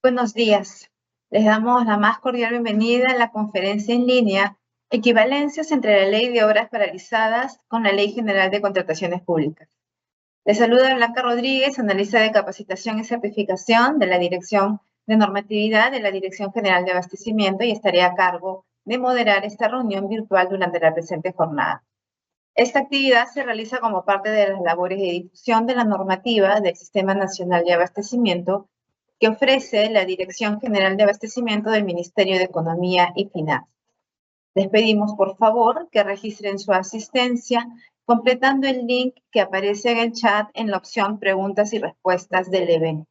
Buenos días. Les damos la más cordial bienvenida a la conferencia en línea Equivalencias entre la Ley de Obras Paralizadas con la Ley General de Contrataciones Públicas. Les saluda Blanca Rodríguez, analista de capacitación y certificación de la Dirección de Normatividad de la Dirección General de Abastecimiento y estaré a cargo de moderar esta reunión virtual durante la presente jornada. Esta actividad se realiza como parte de las labores de difusión de la normativa del Sistema Nacional de Abastecimiento que ofrece la Dirección General de Abastecimiento del Ministerio de Economía y Finanzas. Les pedimos, por favor, que registren su asistencia completando el link que aparece en el chat en la opción Preguntas y Respuestas del evento.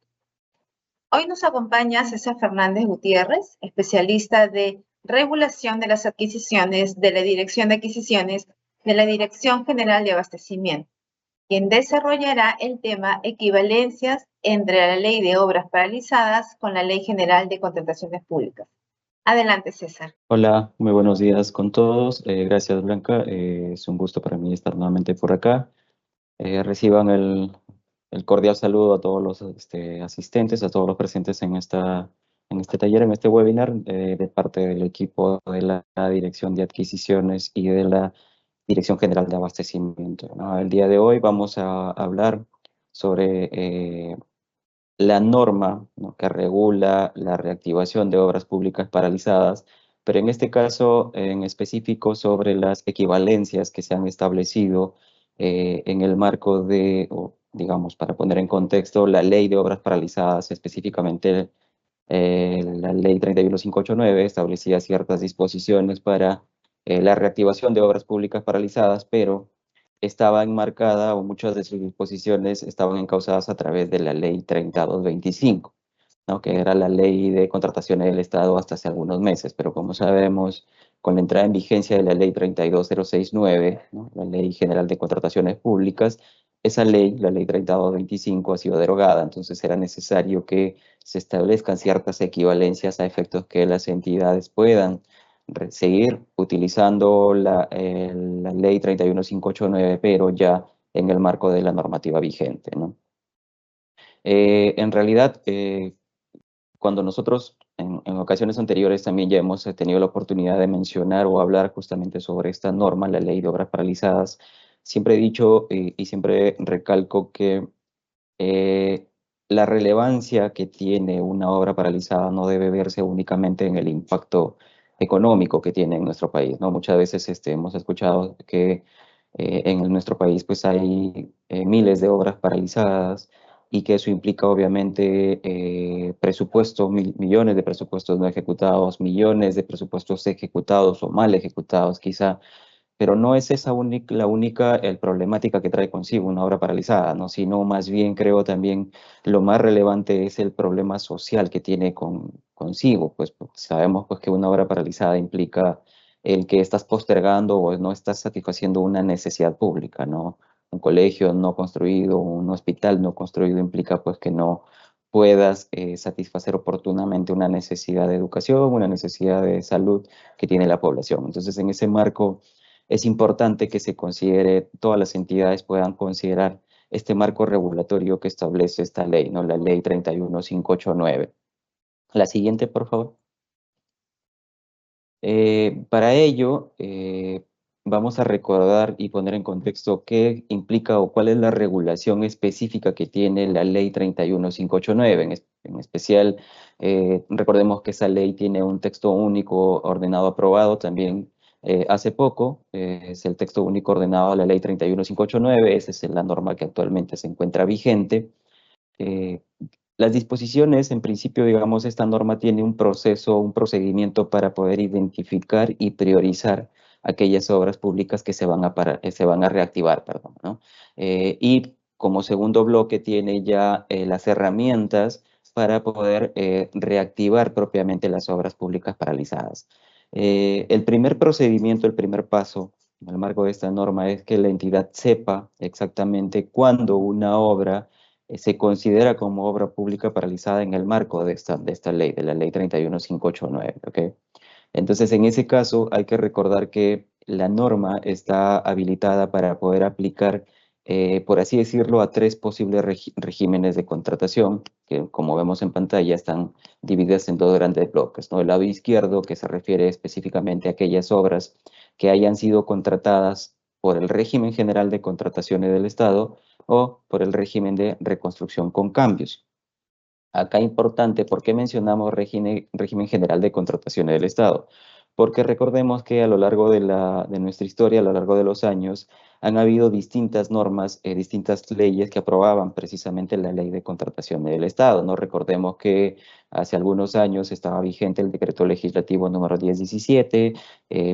Hoy nos acompaña César Fernández Gutiérrez, especialista de regulación de las adquisiciones de la Dirección de Adquisiciones de la Dirección General de Abastecimiento, quien desarrollará el tema equivalencias entre la Ley de Obras Paralizadas con la Ley General de Contrataciones Públicas. Adelante, César. Hola, muy buenos días con todos. Gracias, Blanca. Es un gusto para mí estar nuevamente por acá. Reciban el cordial saludo a todos los asistentes, a todos los presentes en este taller, en este webinar, de parte del equipo de la Dirección de Adquisiciones y de la Dirección General de Abastecimiento, ¿no? El día de hoy vamos a hablar sobre la norma, ¿no?, que regula la reactivación de obras públicas paralizadas, pero en este caso en específico sobre las equivalencias que se han establecido en el marco de, digamos, para poner en contexto, la Ley de Obras Paralizadas, específicamente la Ley 31589 establecía ciertas disposiciones para la reactivación de obras públicas paralizadas, pero estaba enmarcada, o muchas de sus disposiciones estaban encausadas a través de la Ley 3225, ¿no?, que era la Ley de Contrataciones del Estado hasta hace algunos meses, pero como sabemos, con la entrada en vigencia de la Ley 32069, ¿no?, la Ley General de Contrataciones Públicas, esa ley, la Ley 3225, ha sido derogada, entonces era necesario que se establezcan ciertas equivalencias a efectos que las entidades puedan seguir utilizando la Ley 31589, pero ya en el marco de la normativa vigente, ¿no? En realidad, cuando nosotros en ocasiones anteriores también ya hemos tenido la oportunidad de mencionar o hablar justamente sobre esta norma, la Ley de Obras Paralizadas, siempre he dicho y siempre recalco que la relevancia que tiene una obra paralizada no debe verse únicamente en el impacto económico que tiene en nuestro país, ¿no? Muchas veces hemos escuchado que en nuestro país pues hay miles de obras paralizadas y que eso implica obviamente presupuestos, millones de presupuestos no ejecutados, millones de presupuestos ejecutados o mal ejecutados quizá, pero no es esa la única problemática que trae consigo una obra paralizada, ¿no? Sino más bien creo también lo más relevante es el problema social que tiene consigo, pues sabemos pues que una obra paralizada implica el que estás postergando o no estás satisfaciendo una necesidad pública, ¿no? Un colegio no construido, un hospital no construido implica pues que no puedas satisfacer oportunamente una necesidad de educación, una necesidad de salud que tiene la población. Entonces, en ese marco es importante que se considere, todas las entidades puedan considerar este marco regulatorio que establece esta ley, ¿no? La ley 31589. La siguiente, por favor. Para ello, vamos a recordar y poner en contexto qué implica o cuál es la regulación específica que tiene la ley 31589. En especial, recordemos que esa ley tiene un texto único ordenado aprobado también hace poco. Es el texto único ordenado a la ley 31589. Esa es la norma que actualmente se encuentra vigente. Las disposiciones, en principio, digamos, esta norma tiene un proceso, un procedimiento para poder identificar y priorizar aquellas obras públicas que se van a reactivar, perdón, ¿no? Y como segundo bloque tiene ya las herramientas para poder reactivar propiamente las obras públicas paralizadas. El primer procedimiento, el primer paso en el marco de esta norma es que la entidad sepa exactamente cuándo una obra se considera como obra pública paralizada en el marco de esta ley, de la ley 31589, ¿ok? Entonces, en ese caso, hay que recordar que la norma está habilitada para poder aplicar por así decirlo, a tres posibles regímenes de contratación, que como vemos en pantalla están divididas en dos grandes bloques, ¿no? El lado izquierdo, que se refiere específicamente a aquellas obras que hayan sido contratadas por el régimen general de contrataciones del Estado o por el régimen de reconstrucción con cambios. Acá importante, ¿por qué mencionamos régimen general de contrataciones del Estado? Porque recordemos que a lo largo de nuestra historia, a lo largo de los años, han habido distintas normas, distintas leyes que aprobaban precisamente la ley de contrataciones del Estado, ¿no? Recordemos que hace algunos años estaba vigente el decreto legislativo número 1017,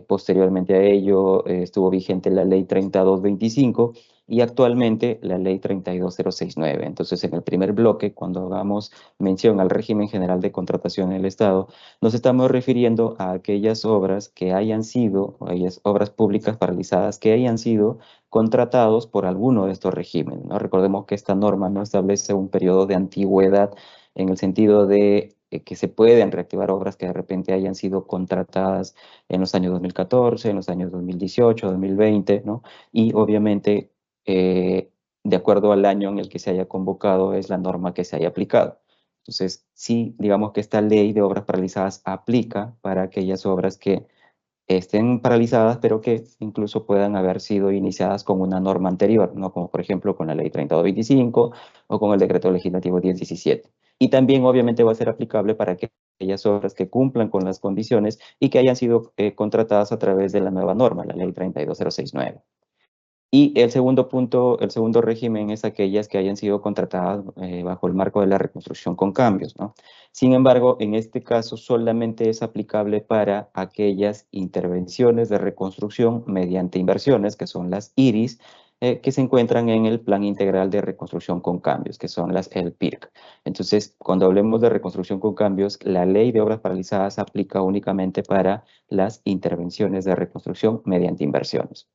posteriormente a ello estuvo vigente la ley 3225 y actualmente la ley 32069. Entonces, en el primer bloque, cuando hagamos mención al régimen general de contratación del Estado, nos estamos refiriendo a aquellas obras que hayan sido, o aquellas obras públicas paralizadas que hayan sido contratados por alguno de estos regímenes, ¿no? Recordemos que esta norma no establece un periodo de antigüedad en el sentido de que se pueden reactivar obras que de repente hayan sido contratadas en los años 2014, en los años 2018, 2020, ¿no? Y obviamente, de acuerdo al año en el que se haya convocado, es la norma que se haya aplicado. Entonces, sí, digamos que esta ley de obras paralizadas aplica para aquellas obras que estén paralizadas, pero que incluso puedan haber sido iniciadas con una norma anterior, ¿no? Como por ejemplo con la ley 3225 o con el decreto legislativo 1017. Y también obviamente va a ser aplicable para aquellas obras que cumplan con las condiciones y que hayan sido contratadas a través de la nueva norma, la ley 32069. Y el segundo punto, el segundo régimen es aquellas que hayan sido contratadas bajo el marco de la reconstrucción con cambios, ¿no? Sin embargo, en este caso solamente es aplicable para aquellas intervenciones de reconstrucción mediante inversiones, que son las IRIS, que se encuentran en el Plan Integral de Reconstrucción con Cambios, que son las el PIRC. Entonces, cuando hablemos de reconstrucción con cambios, la ley de obras paralizadas aplica únicamente para las intervenciones de reconstrucción mediante inversiones.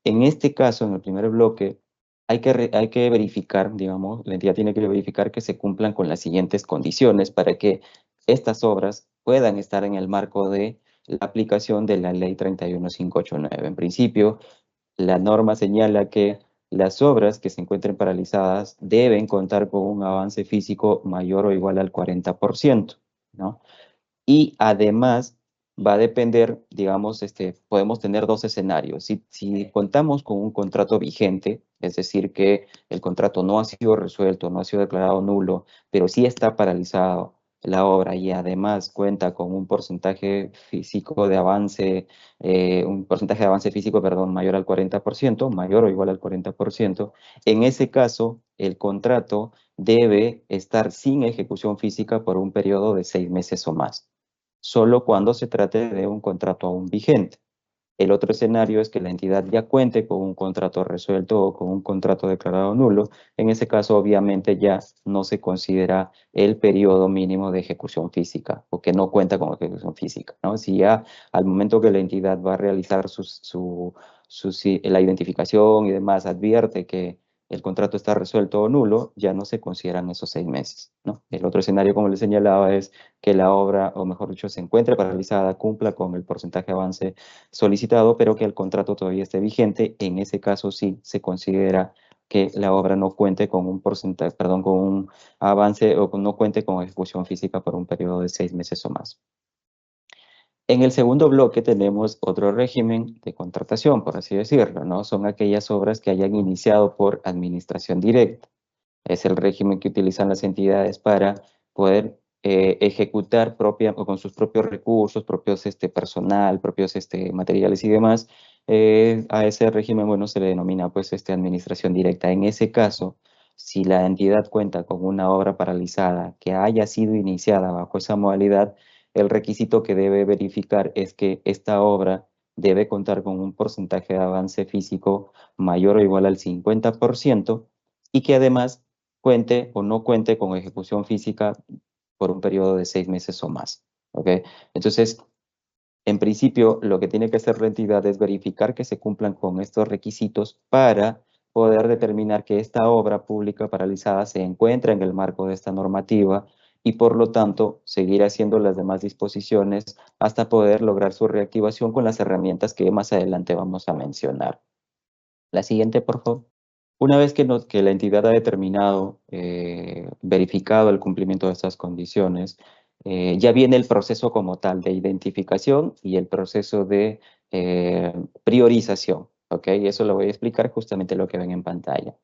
En este caso, en el primer bloque, hay que verificar, digamos, la entidad tiene que verificar que se cumplan con las siguientes condiciones para que estas obras puedan estar en el marco de la aplicación de la ley 31589. En principio, la norma señala que las obras que se encuentren paralizadas deben contar con un avance físico mayor o igual al 40%, ¿no? Y además va a depender, digamos, podemos tener dos escenarios. Si contamos con un contrato vigente, es decir, que el contrato no ha sido resuelto, no ha sido declarado nulo, pero sí está paralizado la obra y además cuenta con un porcentaje físico de avance, un porcentaje de avance físico, perdón, mayor al 40%, mayor o igual al 40%, en ese caso, el contrato debe estar sin ejecución física por un periodo de 6 meses o más, solo cuando se trate de un contrato aún vigente. El otro escenario es que la entidad ya cuente con un contrato resuelto o con un contrato declarado nulo. En ese caso, obviamente, ya no se considera el periodo mínimo de ejecución física o que no cuenta con ejecución física, ¿no? Si ya al momento que la entidad va a realizar la identificación y demás advierte que el contrato está resuelto o nulo, ya no se consideran esos 6 meses, ¿no? El otro escenario, como les señalaba, es que la obra, o mejor dicho, se encuentre paralizada, cumpla con el porcentaje de avance solicitado, pero que el contrato todavía esté vigente. En ese caso sí se considera que la obra no cuente con un porcentaje, perdón, con un avance o no cuente con ejecución física por un periodo de 6 meses o más. En el segundo bloque tenemos otro régimen de contratación, por así decirlo, ¿no? Son aquellas obras que hayan iniciado por administración directa. Es el régimen que utilizan las entidades para poder ejecutar o con sus propios recursos, propios personal, propios materiales y demás. A ese régimen, bueno, se le denomina pues administración directa. En ese caso, si la entidad cuenta con una obra paralizada que haya sido iniciada bajo esa modalidad, el requisito que debe verificar es que esta obra debe contar con un porcentaje de avance físico mayor o igual al 50% y que además cuente o no cuente con ejecución física por un periodo de 6 meses o más. ¿Ok? Entonces, en principio, lo que tiene que hacer la entidad es verificar que se cumplan con estos requisitos para poder determinar que esta obra pública paralizada se encuentra en el marco de esta normativa y por lo tanto seguir haciendo las demás disposiciones hasta poder lograr su reactivación con las herramientas que más adelante vamos a mencionar. La siguiente, por favor. Una vez que la entidad ha determinado, verificado el cumplimiento de estas condiciones, ya viene el proceso como tal de identificación y el proceso de priorización, ¿ok? Eso lo voy a explicar justamente lo que ven en pantalla.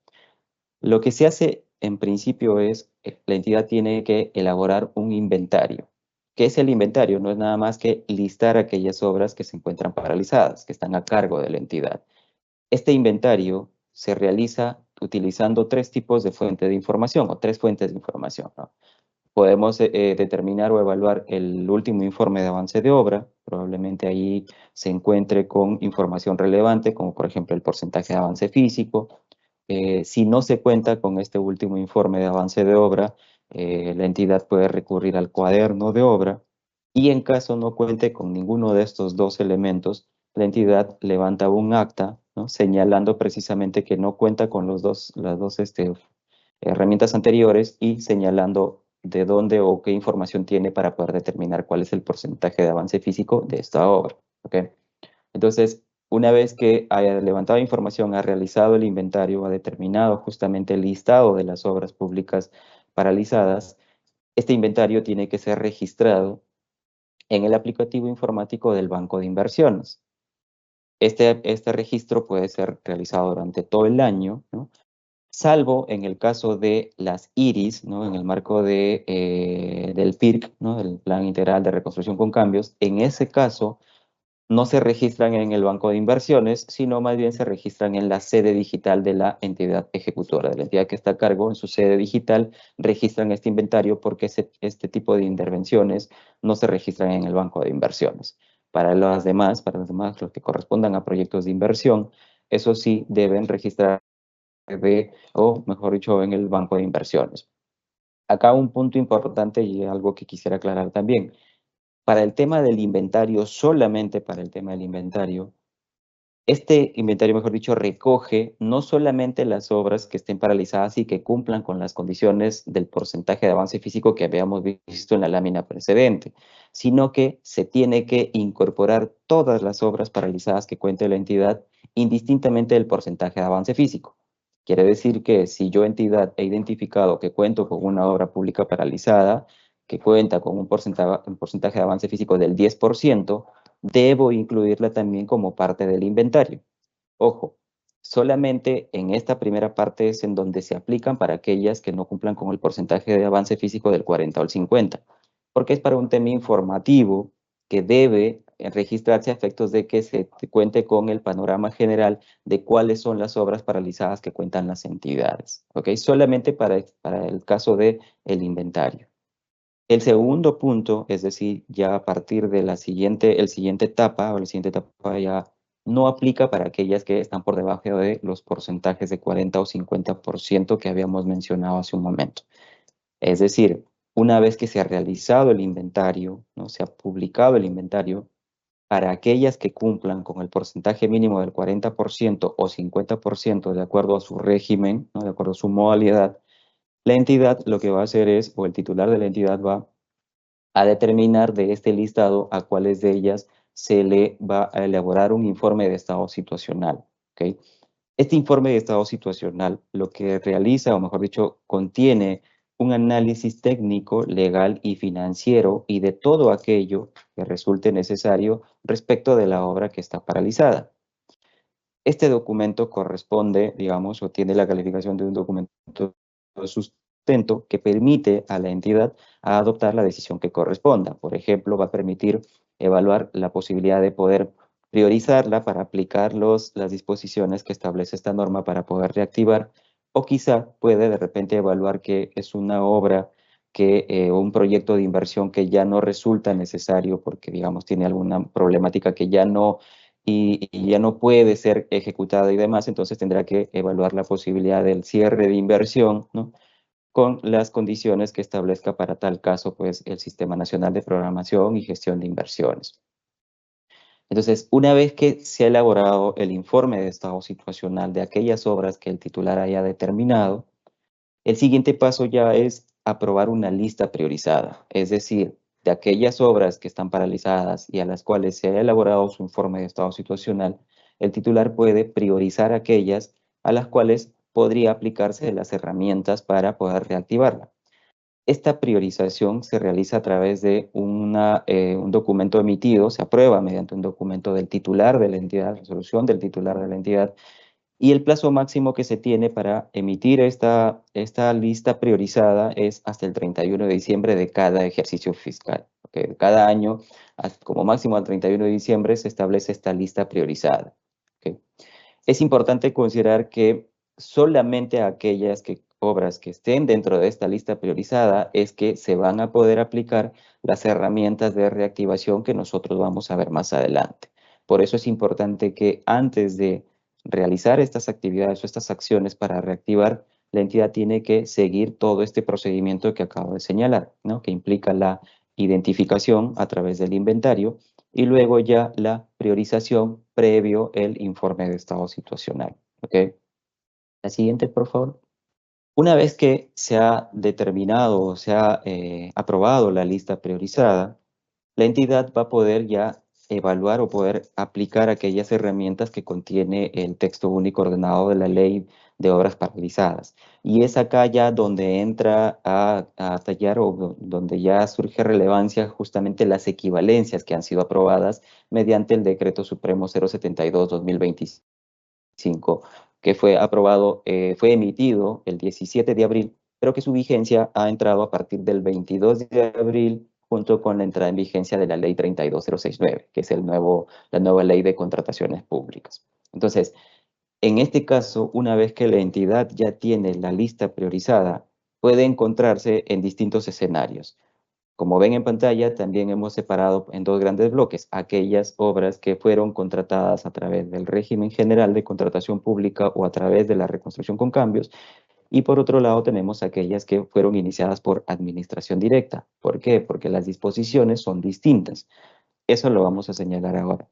Lo que se hace en principio es, la entidad tiene que elaborar un inventario. ¿Qué es el inventario? No es nada más que listar aquellas obras que se encuentran paralizadas, que están a cargo de la entidad. Este inventario se realiza utilizando tres tipos de fuente de información o tres fuentes de información, ¿no? Podemos determinar o evaluar el último informe de avance de obra. Probablemente ahí se encuentre con información relevante, como por ejemplo el porcentaje de avance físico. Si no se cuenta con este último informe de avance de obra, la entidad puede recurrir al cuaderno de obra y en caso no cuente con ninguno de estos dos elementos, la entidad levanta un acta, ¿no? Señalando precisamente que no cuenta con las dos herramientas anteriores y señalando de dónde o qué información tiene para poder determinar cuál es el porcentaje de avance físico de esta obra. ¿Ok? Entonces, una vez que haya levantado información, ha realizado el inventario, ha determinado justamente el listado de las obras públicas paralizadas, este inventario tiene que ser registrado en el aplicativo informático del Banco de Inversiones. Este registro puede ser realizado durante todo el año, ¿no? Salvo en el caso de las IRIS, ¿no? En el marco del PIRC, ¿no? El Plan Integral de Reconstrucción con Cambios. En ese caso, no se registran en el banco de inversiones, sino más bien se registran en la sede digital de la entidad ejecutora, de la entidad que está a cargo. En su sede digital registran este inventario porque este tipo de intervenciones no se registran en el banco de inversiones. Para los demás, los que correspondan a proyectos de inversión, eso sí deben registrar o mejor dicho, en el banco de inversiones. Acá un punto importante y algo que quisiera aclarar también. Para el tema del inventario, solamente para el tema del inventario, este inventario, mejor dicho, recoge no solamente las obras que estén paralizadas y que cumplan con las condiciones del porcentaje de avance físico que habíamos visto en la lámina precedente, sino que se tiene que incorporar todas las obras paralizadas que cuente la entidad, indistintamente del porcentaje de avance físico. Quiere decir que si yo, entidad, he identificado que cuento con una obra pública paralizada, que cuenta con un porcentaje de avance físico del 10%, debo incluirla también como parte del inventario. Ojo, solamente en esta primera parte es en donde se aplican para aquellas que no cumplan con el porcentaje de avance físico del 40 o el 50, porque es para un tema informativo que debe registrarse a efectos de que se cuente con el panorama general de cuáles son las obras paralizadas que cuentan las entidades. ¿Ok? Solamente para el caso del inventario. El segundo punto, es decir, ya a partir de el siguiente etapa, o la siguiente etapa ya no aplica para aquellas que están por debajo de los porcentajes de 40 o 50% que habíamos mencionado hace un momento. Es decir, una vez que se ha realizado el inventario, ¿no? Se ha publicado el inventario, para aquellas que cumplan con el porcentaje mínimo del 40% o 50% de acuerdo a su régimen, ¿no? De acuerdo a su modalidad, la entidad lo que va a hacer es, o el titular de la entidad va a determinar de este listado a cuáles de ellas se le va a elaborar un informe de estado situacional. ¿Ok? Este informe de estado situacional lo que realiza, o mejor dicho, contiene un análisis técnico, legal y financiero y de todo aquello que resulte necesario respecto de la obra que está paralizada. Este documento corresponde, digamos, o tiene la calificación de un documento de sustento que permite a la entidad adoptar la decisión que corresponda. Por ejemplo, va a permitir evaluar la posibilidad de poder priorizarla para aplicar las disposiciones que establece esta norma para poder reactivar, o quizá puede de repente evaluar que es una obra o un proyecto de inversión que ya no resulta necesario porque, digamos, tiene alguna problemática que ya no y ya no puede ser ejecutada y demás, entonces tendrá que evaluar la posibilidad del cierre de inversión, ¿no? Con las condiciones que establezca para tal caso, pues, el Sistema Nacional de Programación y Gestión de Inversiones. Entonces, una vez que se ha elaborado el informe de estado situacional de aquellas obras que el titular haya determinado, el siguiente paso ya es aprobar una lista priorizada, es decir, de aquellas obras que están paralizadas y a las cuales se ha elaborado su informe de estado situacional, el titular puede priorizar aquellas a las cuales podría aplicarse las herramientas para poder reactivarla. Esta priorización se realiza a través de un documento emitido, se aprueba mediante un documento del titular de la entidad, resolución del titular de la entidad, y el plazo máximo que se tiene para emitir esta lista priorizada es hasta el 31 de diciembre de cada ejercicio fiscal. ¿Okay? Cada año, como máximo al 31 de diciembre, se establece esta lista priorizada. ¿Okay? Es importante considerar que solamente aquellas obras que estén dentro de esta lista priorizada es que se van a poder aplicar las herramientas de reactivación que nosotros vamos a ver más adelante. Por eso es importante que antes de realizar estas actividades o estas acciones para reactivar, la entidad tiene que seguir todo este procedimiento que acabo de señalar, ¿no? Que implica la identificación a través del inventario y luego ya la priorización previo el informe de estado situacional. ¿Okay? La siguiente, por favor. Una vez que se ha determinado o se ha aprobado la lista priorizada, la entidad va a poder ya evaluar o poder aplicar aquellas herramientas que contiene el texto único ordenado de la ley de obras paralizadas. Y es acá ya donde entra a tallar o donde ya surge relevancia justamente las equivalencias que han sido aprobadas mediante el Decreto Supremo 072-2025, que fue aprobado, fue emitido el 17 de abril, pero que su vigencia ha entrado a partir del 22 de abril junto con la entrada en vigencia de la Ley 32069, que es la nueva Ley de Contrataciones Públicas. Entonces, en este caso, una vez que la entidad ya tiene la lista priorizada, puede encontrarse en distintos escenarios. Como ven en pantalla, también hemos separado en dos grandes bloques aquellas obras que fueron contratadas a través del régimen general de contratación pública o a través de la reconstrucción con cambios, y por otro lado tenemos aquellas que fueron iniciadas por administración directa. ¿Por qué? Porque las disposiciones son distintas. Eso lo vamos a señalar ahora.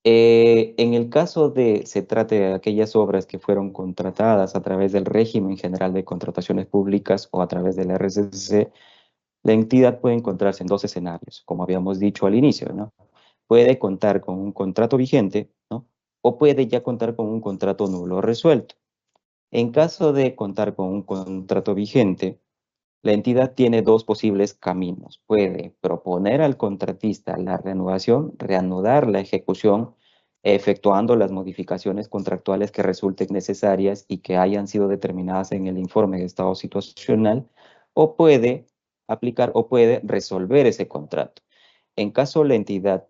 En el caso de se trate de aquellas obras que fueron contratadas a través del régimen general de contrataciones públicas o a través del RCC, la entidad puede encontrarse en dos escenarios, como habíamos dicho al inicio, ¿no? Puede contar con un contrato vigente, ¿no? O puede ya contar con un contrato nulo resuelto. En caso de contar con un contrato vigente, la entidad tiene dos posibles caminos. Puede proponer al contratista la reanudación, reanudar la ejecución, efectuando las modificaciones contractuales que resulten necesarias y que hayan sido determinadas en el informe de estado situacional, o puede aplicar o puede resolver ese contrato. En caso la entidad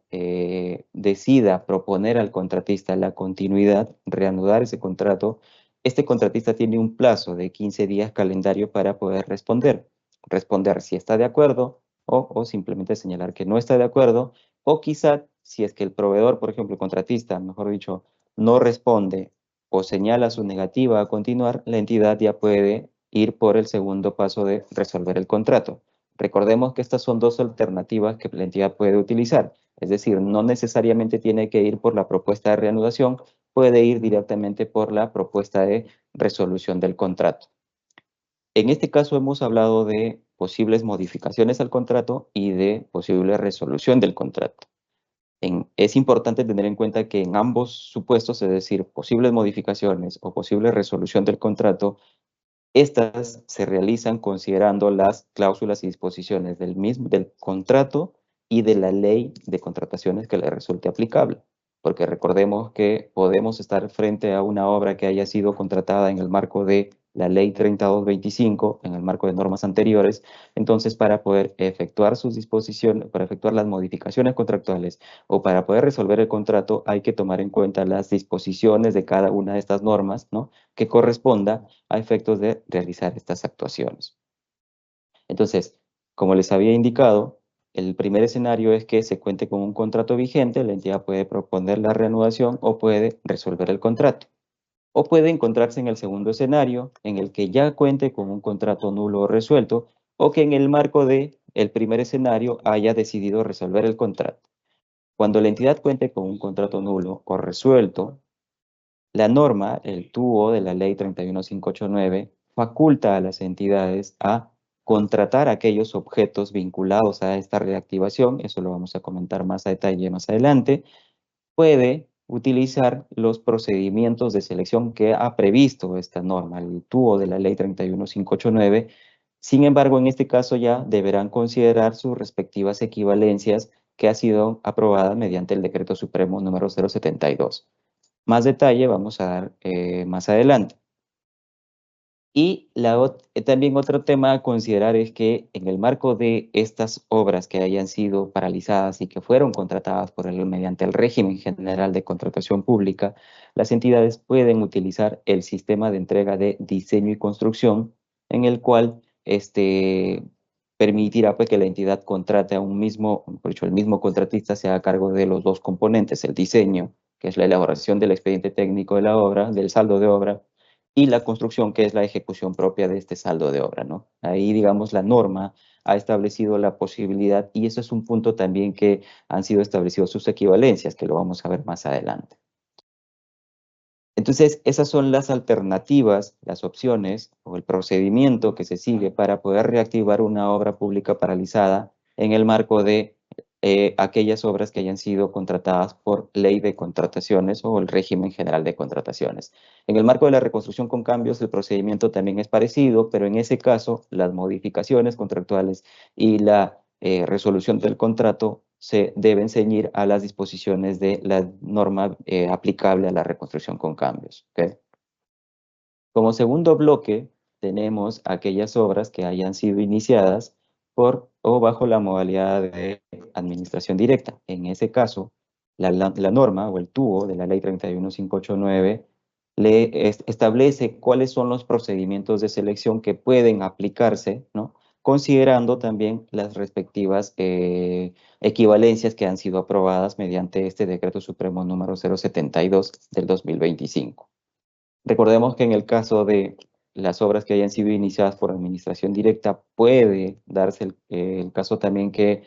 decida proponer al contratista la continuidad, reanudar ese contrato, este contratista tiene un plazo de 15 días calendario para poder responder. Responder si está de acuerdo o simplemente señalar que no está de acuerdo, o quizá si es que el proveedor, por ejemplo, el contratista, mejor dicho, no responde o señala su negativa a continuar, la entidad ya puede ir por el segundo paso de resolver el contrato. Recordemos que estas son dos alternativas que la entidad puede utilizar, es decir, no necesariamente tiene que ir por la propuesta de reanudación, puede ir directamente por la propuesta de resolución del contrato. En este caso hemos hablado de posibles modificaciones al contrato y de posible resolución del contrato. Es importante tener en cuenta que en ambos supuestos, es decir, posibles modificaciones o posible resolución del contrato, estas se realizan considerando las cláusulas y disposiciones del contrato y de la ley de contrataciones que le resulte aplicable. Porque recordemos que podemos estar frente a una obra que haya sido contratada en el marco de la ley 3225, en el marco de normas anteriores. Entonces, para poder efectuar sus disposiciones, para efectuar las modificaciones contractuales o para poder resolver el contrato, hay que tomar en cuenta las disposiciones de cada una de estas normas, ¿no? Que corresponda a efectos de realizar estas actuaciones. Entonces, como les había indicado, el primer escenario es que se cuente con un contrato vigente, la entidad puede proponer la reanudación o puede resolver el contrato. O puede encontrarse en el segundo escenario, en el que ya cuente con un contrato nulo o resuelto, o que en el marco del primer escenario haya decidido resolver el contrato. Cuando la entidad cuente con un contrato nulo o resuelto, la norma, el TUO de la ley 31589, faculta a las entidades a contratar aquellos objetos vinculados a esta reactivación, eso lo vamos a comentar más a detalle más adelante, puede utilizar los procedimientos de selección que ha previsto esta norma, el TUO de la Ley 31589. Sin embargo, en este caso ya deberán considerar sus respectivas equivalencias que ha sido aprobada mediante el Decreto Supremo número 072. Más detalle vamos a dar más adelante. Y también otro tema a considerar es que en el marco de estas obras que hayan sido paralizadas y que fueron contratadas mediante el régimen general de contratación pública, las entidades pueden utilizar el sistema de entrega de diseño y construcción, en el cual permitirá pues, que la entidad contrate a un mismo, por hecho, el mismo contratista se haga cargo de los dos componentes, el diseño, que es la elaboración del expediente técnico de la obra, del saldo de obra, y la construcción, que es la ejecución propia de este saldo de obra, ¿no? Ahí, digamos, la norma ha establecido la posibilidad, y eso es un punto también que han sido establecidos sus equivalencias, que lo vamos a ver más adelante. Entonces, esas son las alternativas, las opciones o el procedimiento que se sigue para poder reactivar una obra pública paralizada en el marco de aquellas obras que hayan sido contratadas por ley de contrataciones o el régimen general de contrataciones. En el marco de la reconstrucción con cambios, el procedimiento también es parecido, pero en ese caso, las modificaciones contractuales y la resolución del contrato se deben ceñir a las disposiciones de la norma aplicable a la reconstrucción con cambios. ¿Okay? Como segundo bloque, tenemos aquellas obras que hayan sido iniciadas por o bajo la modalidad de administración directa. En ese caso, la norma o el TUO de la Ley 31589 establece cuáles son los procedimientos de selección que pueden aplicarse, ¿no? Considerando también las respectivas equivalencias que han sido aprobadas mediante este Decreto Supremo número 072 del 2025. Recordemos que en el caso de las obras que hayan sido iniciadas por administración directa, puede darse el caso también que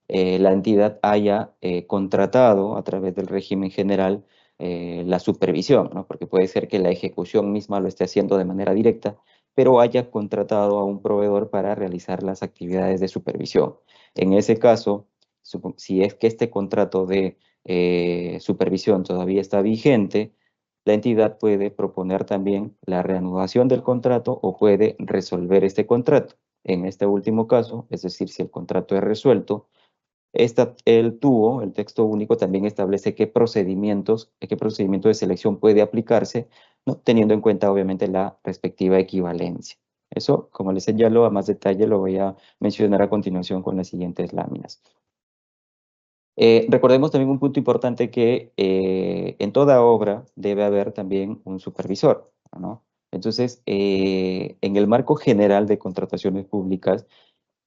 la entidad haya contratado a través del régimen general la supervisión, ¿no? Porque puede ser que la ejecución misma lo esté haciendo de manera directa, pero haya contratado a un proveedor para realizar las actividades de supervisión. En ese caso, si es que este contrato de supervisión todavía está vigente, la entidad puede proponer también la reanudación del contrato o puede resolver este contrato. En este último caso, es decir, si el contrato es resuelto, el TUO, el texto único, también establece qué procedimiento de selección puede aplicarse, ¿no? Teniendo en cuenta, obviamente, la respectiva equivalencia. Eso, como les señalo, a más detalle lo voy a mencionar a continuación con las siguientes láminas. Recordemos también un punto importante que en toda obra debe haber también un supervisor, ¿no? Entonces, en el marco general de contrataciones públicas,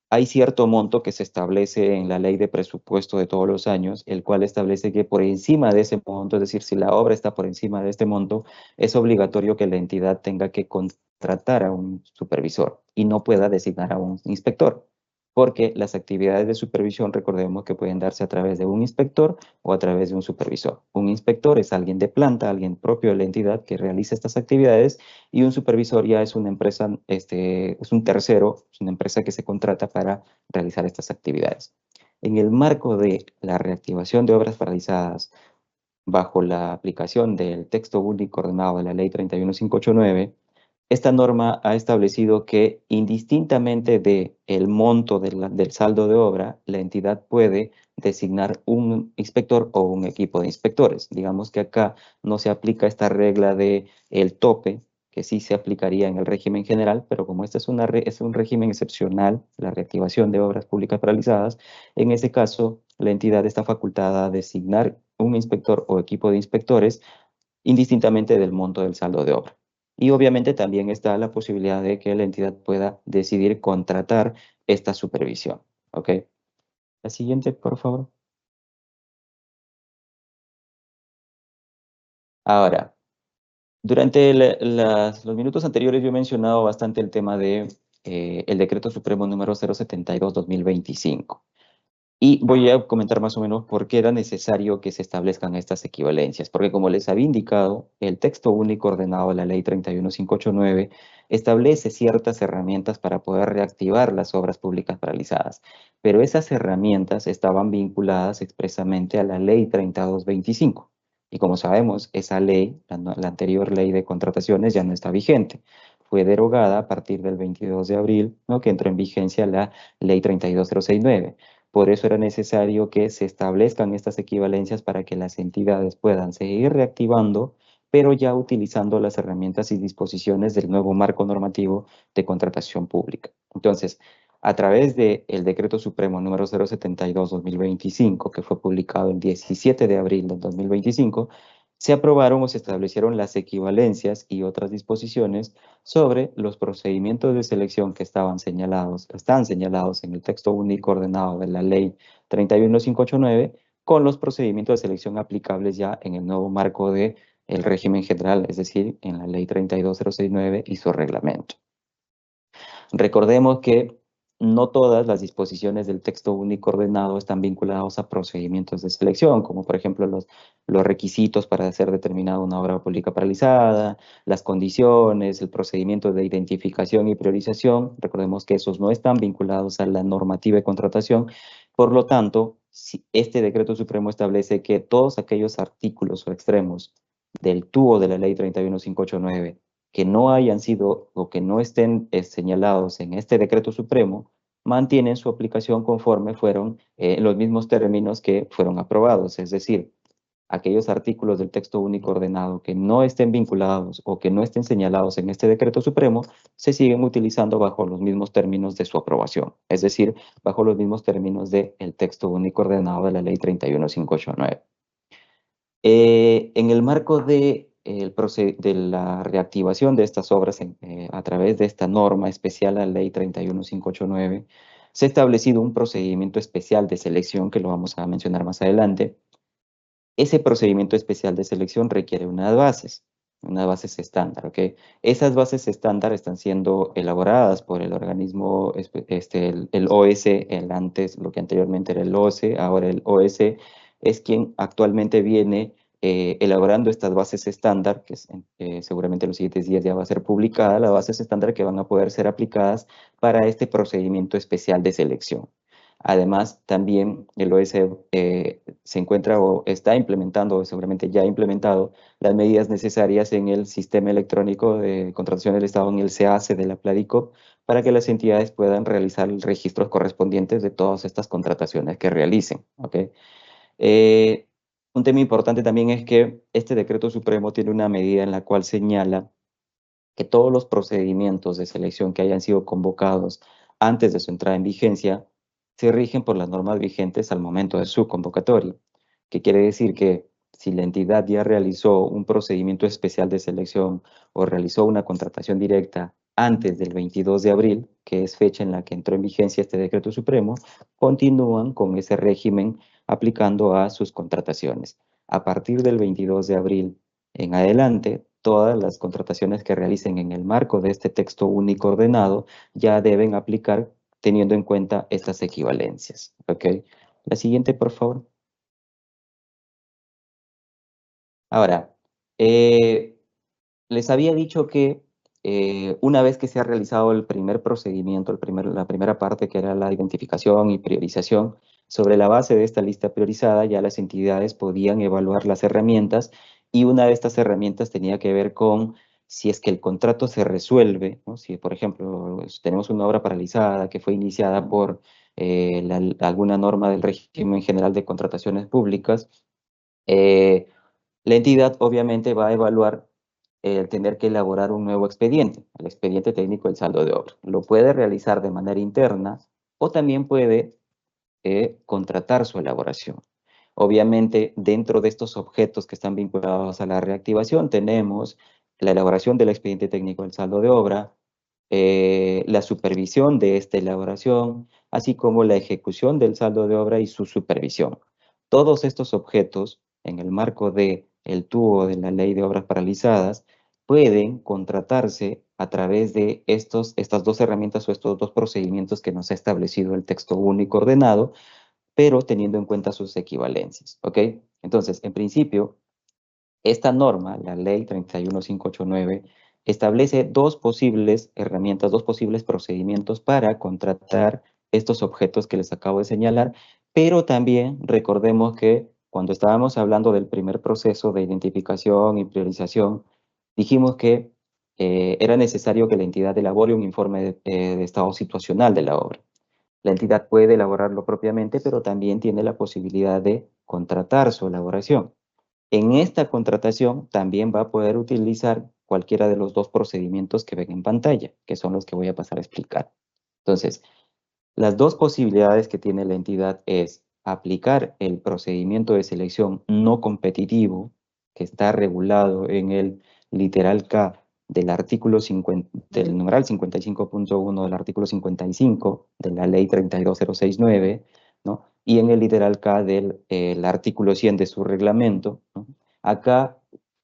hay cierto monto que se establece en la ley de presupuesto de todos los años, el cual establece que por encima de ese monto, es decir, si la obra está por encima de este monto, es obligatorio que la entidad tenga que contratar a un supervisor y no pueda designar a un inspector, porque las actividades de supervisión, recordemos que pueden darse a través de un inspector o a través de un supervisor. Un inspector es alguien de planta, alguien propio de la entidad que realiza estas actividades, y un supervisor ya es una empresa, es un tercero, es una empresa que se contrata para realizar estas actividades. En el marco de la reactivación de obras paralizadas bajo la aplicación del texto único ordenado de la Ley 31589, esta norma ha establecido que indistintamente del monto del saldo de obra, la entidad puede designar un inspector o un equipo de inspectores. Digamos que acá no se aplica esta regla de el tope, que sí se aplicaría en el régimen general, pero como este es un régimen excepcional, la reactivación de obras públicas paralizadas, en ese caso la entidad está facultada a designar un inspector o equipo de inspectores indistintamente del monto del saldo de obra. Y obviamente también está la posibilidad de que la entidad pueda decidir contratar esta supervisión. ¿Ok? La siguiente, por favor. Ahora, durante los minutos anteriores yo he mencionado bastante el tema de el Decreto Supremo número 072/2025. Y voy a comentar más o menos por qué era necesario que se establezcan estas equivalencias, porque como les había indicado, el texto único ordenado de la Ley 31589 establece ciertas herramientas para poder reactivar las obras públicas paralizadas, pero esas herramientas estaban vinculadas expresamente a la Ley 3225. Y como sabemos, esa ley, la anterior ley de contrataciones, ya no está vigente. Fue derogada a partir del 22 de abril, ¿no?, que entró en vigencia la ley 32069. Por eso era necesario que se establezcan estas equivalencias para que las entidades puedan seguir reactivando, pero ya utilizando las herramientas y disposiciones del nuevo marco normativo de contratación pública. Entonces, a través del Decreto Supremo número 072/2025, que fue publicado el 17 de abril del 2025, se aprobaron o se establecieron las equivalencias y otras disposiciones sobre los procedimientos de selección que están señalados en el texto único ordenado de la Ley 31589 con los procedimientos de selección aplicables ya en el nuevo marco de el régimen general, es decir, en la Ley 32069 y su reglamento. Recordemos que no todas las disposiciones del texto único ordenado están vinculados a procedimientos de selección, como por ejemplo los requisitos para hacer determinada una obra pública paralizada, las condiciones, el procedimiento de identificación y priorización. Recordemos que esos no están vinculados a la normativa de contratación. Por lo tanto, si este decreto supremo establece que todos aquellos artículos o extremos del TUO de la ley 31589 que no hayan sido o que no estén señalados en este decreto supremo, mantienen su aplicación conforme fueron los mismos términos que fueron aprobados. Es decir, aquellos artículos del texto único ordenado que no estén vinculados o que no estén señalados en este decreto supremo, se siguen utilizando bajo los mismos términos de su aprobación. Es decir, bajo los mismos términos del texto único ordenado de la ley 31589. En el marco de la reactivación de estas obras a través de esta norma especial, la ley 31589, se ha establecido un procedimiento especial de selección que lo vamos a mencionar más adelante. Ese procedimiento especial de selección requiere unas bases estándar, ¿ok? Esas bases estándar están siendo elaboradas por el organismo, el OS, lo que anteriormente era el OCE, ahora el OS, es quien actualmente viene elaborando estas bases estándar, que seguramente en los siguientes días ya va a ser publicada, las bases estándar que van a poder ser aplicadas para este procedimiento especial de selección. Además, también el OS se encuentra o está implementando, o seguramente ya ha implementado, las medidas necesarias en el sistema electrónico de contratación del Estado, en el SEACE de la PLADICOP, para que las entidades puedan realizar el registro correspondientes de todas estas contrataciones que realicen. ¿Okay? Un tema importante también es que este decreto supremo tiene una medida en la cual señala que todos los procedimientos de selección que hayan sido convocados antes de su entrada en vigencia se rigen por las normas vigentes al momento de su convocatoria, que quiere decir que si la entidad ya realizó un procedimiento especial de selección o realizó una contratación directa antes del 22 de abril, que es fecha en la que entró en vigencia este decreto supremo, continúan con ese régimen aplicando a sus contrataciones. A partir del 22 de abril en adelante, todas las contrataciones que realicen en el marco de este texto único ordenado ya deben aplicar teniendo en cuenta estas equivalencias. ¿Ok? La siguiente, por favor. Ahora, les había dicho que una vez que se ha realizado el primer procedimiento, la primera parte que era la identificación y priorización, sobre la base de esta lista priorizada ya las entidades podían evaluar las herramientas y una de estas herramientas tenía que ver con si es que el contrato se resuelve, ¿no? Si por ejemplo tenemos una obra paralizada que fue iniciada por alguna norma del régimen general de contrataciones públicas, la entidad obviamente va a evaluar el tener que elaborar un nuevo expediente, el expediente técnico del saldo de obra. Lo puede realizar de manera interna o también puede contratar su elaboración. Obviamente, dentro de estos objetos que están vinculados a la reactivación, tenemos la elaboración del expediente técnico del saldo de obra, la supervisión de esta elaboración, así como la ejecución del saldo de obra y su supervisión. Todos estos objetos, en el marco del TUO de la Ley de Obras Paralizadas, pueden contratarse a través de estas dos herramientas o estos dos procedimientos que nos ha establecido el texto único ordenado, pero teniendo en cuenta sus equivalencias. ¿Ok? Entonces, en principio, esta norma, la Ley 31589, establece dos posibles herramientas, dos posibles procedimientos para contratar estos objetos que les acabo de señalar, pero también recordemos que cuando estábamos hablando del primer proceso de identificación y priorización, dijimos que era necesario que la entidad elabore un informe de estado situacional de la obra. La entidad puede elaborarlo propiamente, pero también tiene la posibilidad de contratar su elaboración. En esta contratación también va a poder utilizar cualquiera de los dos procedimientos que ven en pantalla, que son los que voy a pasar a explicar. Entonces, las dos posibilidades que tiene la entidad es aplicar el procedimiento de selección no competitivo, que está regulado en el literal K del artículo 50, del numeral 55.1 del artículo 55 de la ley 32069, ¿no? Y en el literal K del el artículo 100 de su reglamento, ¿no? Acá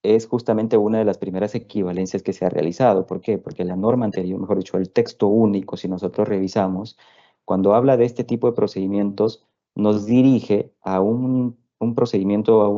es justamente una de las primeras equivalencias que se ha realizado. ¿Por qué? Porque la norma anterior, mejor dicho, el texto único, si nosotros revisamos, cuando habla de este tipo de procedimientos, nos dirige a un procedimiento, a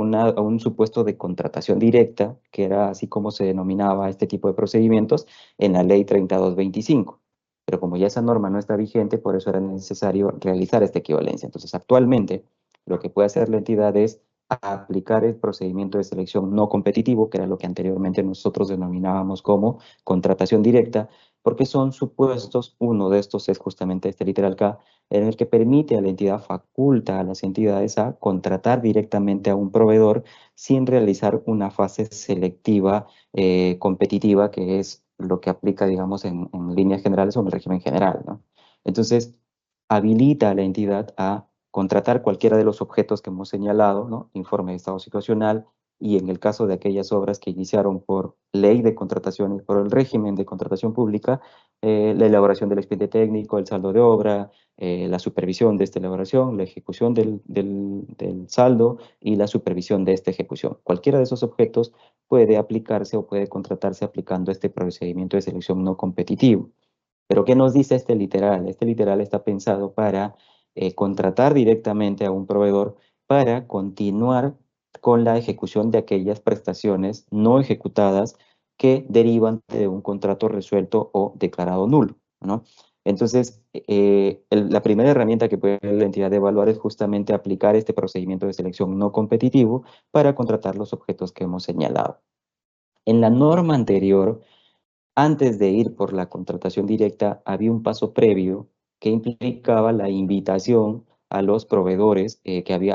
un supuesto de contratación directa, que era así como se denominaba este tipo de procedimientos en la ley 3225. Pero como ya esa norma no está vigente, por eso era necesario realizar esta equivalencia. Entonces, actualmente, lo que puede hacer la entidad es aplicar el procedimiento de selección no competitivo, que era lo que anteriormente nosotros denominábamos como contratación directa, porque son supuestos, uno de estos es justamente este literal K, en el que permite a la entidad, faculta a las entidades a contratar directamente a un proveedor sin realizar una fase selectiva competitiva, que es lo que aplica, digamos, en líneas generales o en el régimen general, ¿no? Entonces, habilita a la entidad a contratar cualquiera de los objetos que hemos señalado, ¿no? Informe de estado situacional, y en el caso de aquellas obras que iniciaron por ley de contratación y por el régimen de contratación pública, la elaboración del expediente técnico, el saldo de obra, la supervisión de esta elaboración, la ejecución del saldo y la supervisión de esta ejecución. Cualquiera de esos objetos puede aplicarse o puede contratarse aplicando este procedimiento de selección no competitivo. Pero ¿qué nos dice este literal? Este literal está pensado para contratar directamente a un proveedor para continuar con la ejecución de aquellas prestaciones no ejecutadas que derivan de un contrato resuelto o declarado nulo, ¿no? Entonces, la primera herramienta que puede la entidad evaluar es justamente aplicar este procedimiento de selección no competitivo para contratar los objetos que hemos señalado. En la norma anterior, antes de ir por la contratación directa, había un paso previo que implicaba la invitación a los proveedores,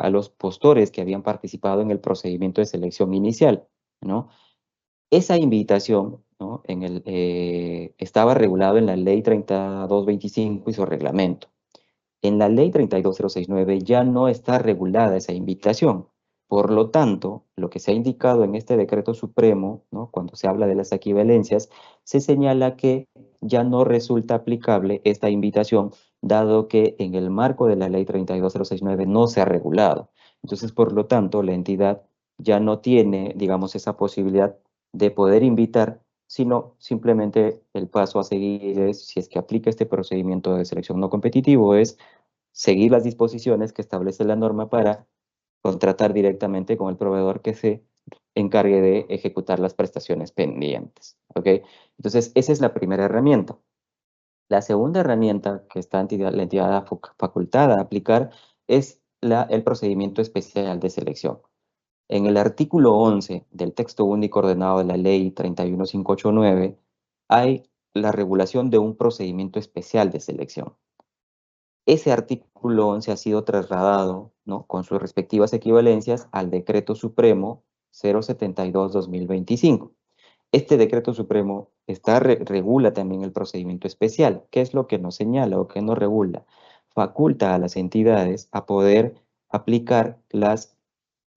a los postores que habían participado en el procedimiento de selección inicial, ¿no? Esa invitación, ¿no? Estaba regulado en la ley 3225 y su reglamento. En la ley 32069 ya no está regulada esa invitación. Por lo tanto, lo que se ha indicado en este decreto supremo, ¿no? Cuando se habla de las equivalencias, se señala que ya no resulta aplicable esta invitación, dado que en el marco de la ley 32069 no se ha regulado. Entonces, por lo tanto, la entidad ya no tiene, digamos, esa posibilidad de poder invitar, sino simplemente el paso a seguir es, si es que aplica este procedimiento de selección no competitivo, es seguir las disposiciones que establece la norma para contratar directamente con el proveedor que se encargue de ejecutar las prestaciones pendientes, ¿ok? Entonces, esa es la primera herramienta. La segunda herramienta que está la entidad facultada a aplicar es el procedimiento especial de selección. En el artículo 11 del texto único ordenado de la ley 31589 hay la regulación de un procedimiento especial de selección. Ese artículo 11 ha sido trasladado, ¿no? Con sus respectivas equivalencias al Decreto Supremo 072-2025. Este Decreto Supremo regula también el procedimiento especial. ¿Qué es lo que nos señala o qué nos regula? Faculta a las entidades a poder aplicar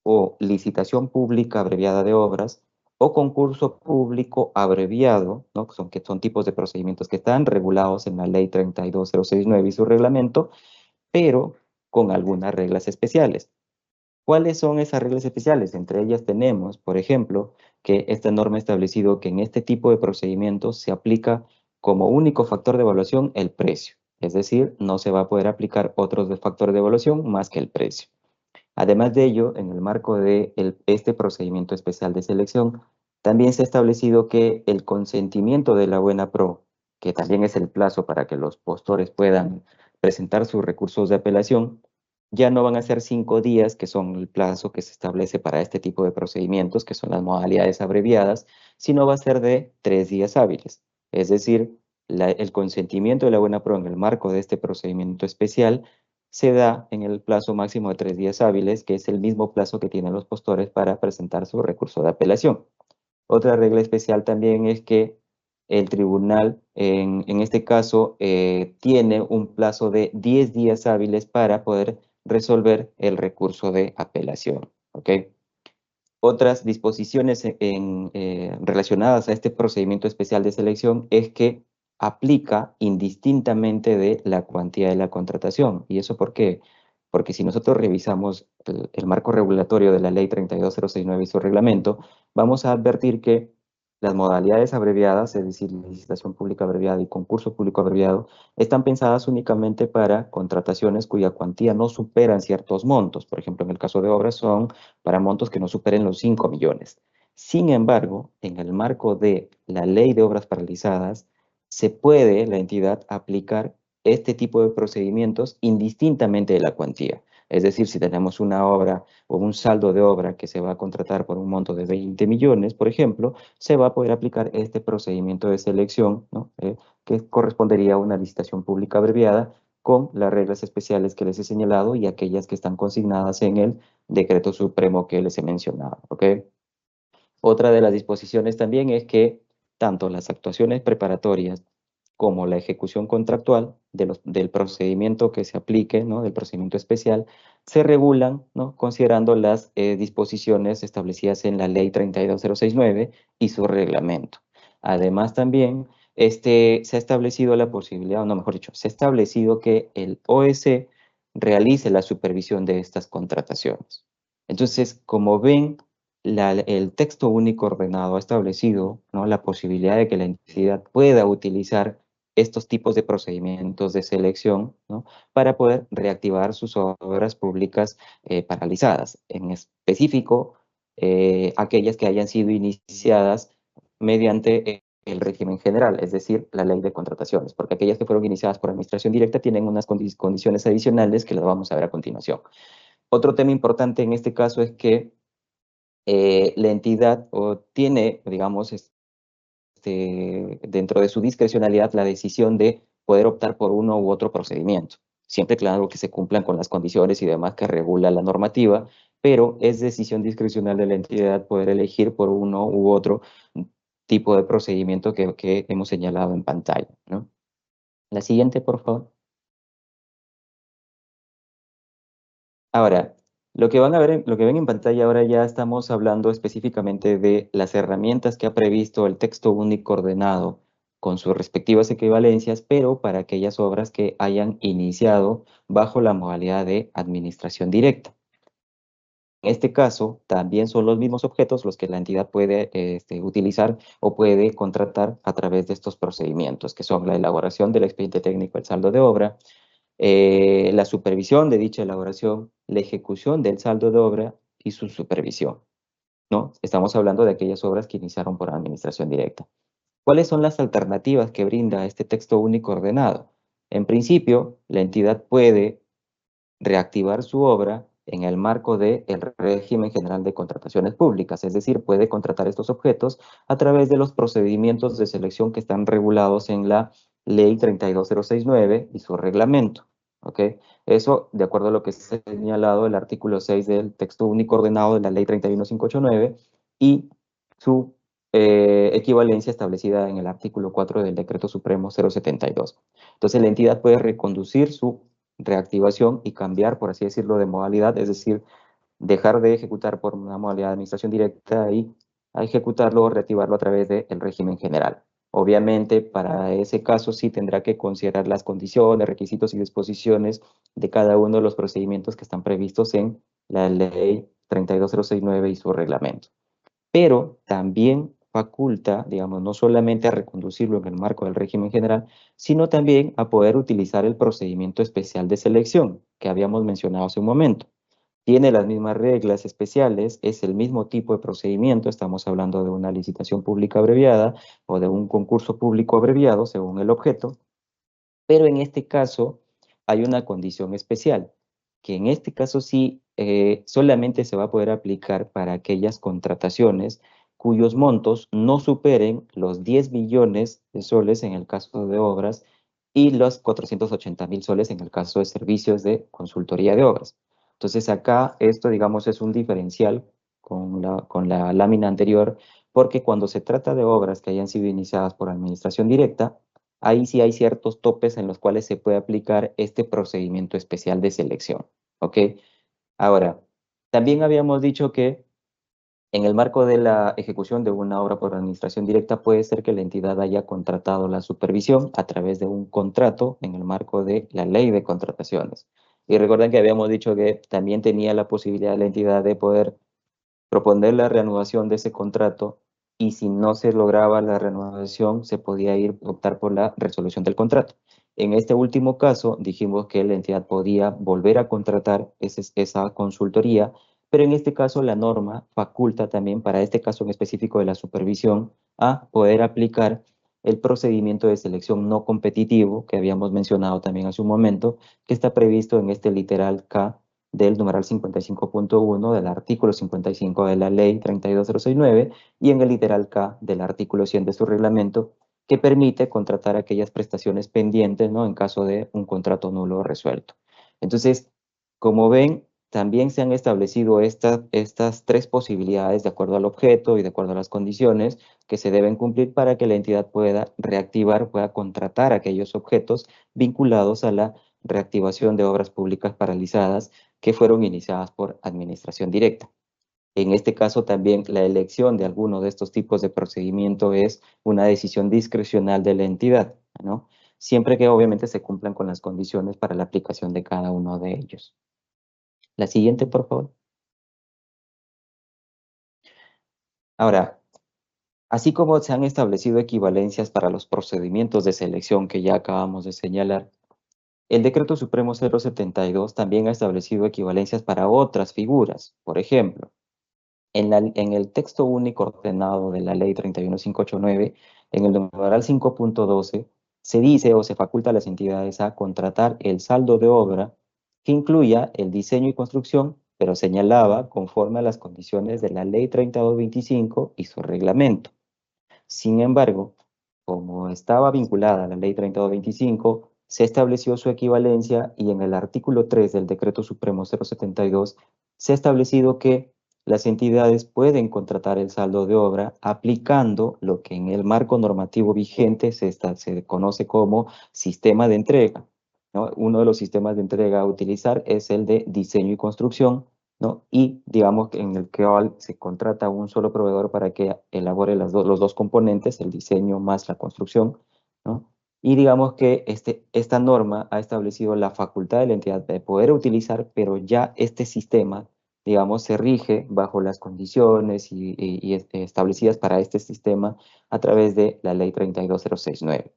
o licitación pública abreviada de obras o concurso público abreviado, ¿no? Que son tipos de procedimientos que están regulados en la ley 32069 y su reglamento, pero con algunas reglas especiales. ¿Cuáles son esas reglas especiales? Entre ellas tenemos, por ejemplo, que esta norma ha establecido que en este tipo de procedimientos se aplica como único factor de evaluación el precio. Es decir, no se va a poder aplicar otros factores de evaluación más que el precio. Además de ello, en el marco de este procedimiento especial de selección, también se ha establecido que el consentimiento de la buena pro, que también es el plazo para que los postores puedan presentar sus recursos de apelación, ya no van a ser 5 días, que son el plazo que se establece para este tipo de procedimientos, que son las modalidades abreviadas, sino va a ser de 3 días hábiles. Es decir, el consentimiento de la buena prueba en el marco de este procedimiento especial se da en el plazo máximo de 3 días hábiles, que es el mismo plazo que tienen los postores para presentar su recurso de apelación. Otra regla especial también es que el tribunal, en este caso, tiene un plazo de 10 días hábiles para poder resolver el recurso de apelación. ¿Ok? Otras disposiciones relacionadas a este procedimiento especial de selección es que aplica indistintamente de la cuantía de la contratación. ¿Y eso por qué? Porque si nosotros revisamos el marco regulatorio de la Ley 32069 y su reglamento, vamos a advertir que las modalidades abreviadas, es decir, licitación pública abreviada y concurso público abreviado, están pensadas únicamente para contrataciones cuya cuantía no superan ciertos montos. Por ejemplo, en el caso de obras son para montos que no superen los 5 millones. Sin embargo, en el marco de la ley de obras paralizadas, se puede la entidad aplicar este tipo de procedimientos indistintamente de la cuantía. Es decir, si tenemos una obra o un saldo de obra que se va a contratar por un monto de 20 millones, por ejemplo, se va a poder aplicar este procedimiento de selección, ¿no? Que correspondería a una licitación pública abreviada con las reglas especiales que les he señalado y aquellas que están consignadas en el decreto supremo que les he mencionado. ¿Ok? Otra de las disposiciones también es que tanto las actuaciones preparatorias como la ejecución contractual del procedimiento que se aplique, ¿no? Del procedimiento especial, se regulan, ¿no? Considerando las disposiciones establecidas en la Ley 32069 y su reglamento. Además, también se ha establecido la posibilidad, o no, mejor dicho, se ha establecido que el OEC realice la supervisión de estas contrataciones. Entonces, como ven, el texto único ordenado ha establecido, ¿no? La posibilidad de que la entidad pueda utilizar estos tipos de procedimientos de selección, ¿no? Para poder reactivar sus obras públicas paralizadas, en específico aquellas que hayan sido iniciadas mediante el régimen general, es decir, la ley de contrataciones, porque aquellas que fueron iniciadas por administración directa tienen unas condiciones adicionales que las vamos a ver a continuación. Otro tema importante en este caso es que la entidad tiene, digamos, dentro de su discrecionalidad la decisión de poder optar por uno u otro procedimiento. Siempre, claro, que se cumplan con las condiciones y demás que regula la normativa, pero es decisión discrecional de la entidad poder elegir por uno u otro tipo de procedimiento que hemos señalado en pantalla, ¿no? La siguiente, por favor. Ahora, lo que van a ver, lo que ven en pantalla ahora ya estamos hablando específicamente de las herramientas que ha previsto el texto único ordenado con sus respectivas equivalencias, pero para aquellas obras que hayan iniciado bajo la modalidad de administración directa. En este caso, también son los mismos objetos los que la entidad puede utilizar o puede contratar a través de estos procedimientos, que son la elaboración del expediente técnico, el saldo de obra, la supervisión de dicha elaboración, la ejecución del saldo de obra y su supervisión, ¿no? Estamos hablando de aquellas obras que iniciaron por administración directa. ¿Cuáles son las alternativas que brinda este texto único ordenado? En principio, la entidad puede reactivar su obra en el marco del régimen general de contrataciones públicas, es decir, puede contratar estos objetos a través de los procedimientos de selección que están regulados en la Ley 32069 y su reglamento. ¿Ok? Eso, de acuerdo a lo que se ha señalado el artículo 6 del texto único ordenado de la Ley 31589 y su equivalencia establecida en el artículo 4 del Decreto Supremo 072. Entonces, la entidad puede reconducir su reactivación y cambiar, por así decirlo, de modalidad, es decir, dejar de ejecutar por una modalidad de administración directa y a ejecutarlo o reactivarlo a través del régimen general. Obviamente, para ese caso sí tendrá que considerar las condiciones, requisitos y disposiciones de cada uno de los procedimientos que están previstos en la Ley 32069 y su reglamento. Pero también faculta, digamos, no solamente a reconducirlo en el marco del régimen general, sino también a poder utilizar el procedimiento especial de selección que habíamos mencionado hace un momento. Tiene las mismas reglas especiales, es el mismo tipo de procedimiento, estamos hablando de una licitación pública abreviada o de un concurso público abreviado según el objeto, pero en este caso hay una condición especial que en este caso sí solamente se va a poder aplicar para aquellas contrataciones cuyos montos no superen los 10 billones de soles en el caso de obras y los 480.000 soles en el caso de servicios de consultoría de obras. Entonces acá esto, digamos, es un diferencial con la lámina anterior, porque cuando se trata de obras que hayan sido iniciadas por administración directa, ahí sí hay ciertos topes en los cuales se puede aplicar este procedimiento especial de selección, ¿ok? Ahora, también habíamos dicho que en el marco de la ejecución de una obra por administración directa puede ser que la entidad haya contratado la supervisión a través de un contrato en el marco de la ley de contrataciones. Y recuerden que habíamos dicho que también tenía la posibilidad la entidad de poder proponer la reanudación de ese contrato y si no se lograba la reanudación, se podía optar por la resolución del contrato. En este último caso, dijimos que la entidad podía volver a contratar esa consultoría, pero en este caso la norma faculta también, para este caso en específico de la supervisión, a poder aplicar el procedimiento de selección no competitivo que habíamos mencionado también hace un momento, que está previsto en este literal K del numeral 55.1 del artículo 55 de la ley 32069 y en el literal K del artículo 100 de su reglamento, que permite contratar aquellas prestaciones pendientes, ¿no? En caso de un contrato nulo o resuelto. Entonces, como ven, también se han establecido estas tres posibilidades de acuerdo al objeto y de acuerdo a las condiciones que se deben cumplir para que la entidad pueda reactivar, pueda contratar aquellos objetos vinculados a la reactivación de obras públicas paralizadas que fueron iniciadas por administración directa. En este caso también la elección de alguno de estos tipos de procedimiento es una decisión discrecional de la entidad, ¿no? Siempre que obviamente se cumplan con las condiciones para la aplicación de cada uno de ellos. La siguiente, por favor. Ahora, así como se han establecido equivalencias para los procedimientos de selección que ya acabamos de señalar, el Decreto Supremo 072 también ha establecido equivalencias para otras figuras. Por ejemplo, en el texto único ordenado de la Ley 31589, en el numeral 5.12, se dice o se faculta a las entidades a contratar el saldo de obra que incluya el diseño y construcción, pero señalaba conforme a las condiciones de la Ley 3225 y su reglamento. Sin embargo, como estaba vinculada a la Ley 3225, se estableció su equivalencia y en el artículo 3 del Decreto Supremo 072 se ha establecido que las entidades pueden contratar el saldo de obra aplicando lo que en el marco normativo vigente se conoce como sistema de entrega, ¿no? Uno de los sistemas de entrega a utilizar es el de diseño y construcción, ¿no? Y digamos que en el que se contrata un solo proveedor para que elabore los dos componentes, el diseño más la construcción, ¿no? Y digamos que esta norma ha establecido la facultad de la entidad de poder utilizar, pero ya este sistema, digamos, se rige bajo las condiciones establecidas para este sistema a través de la ley 32069.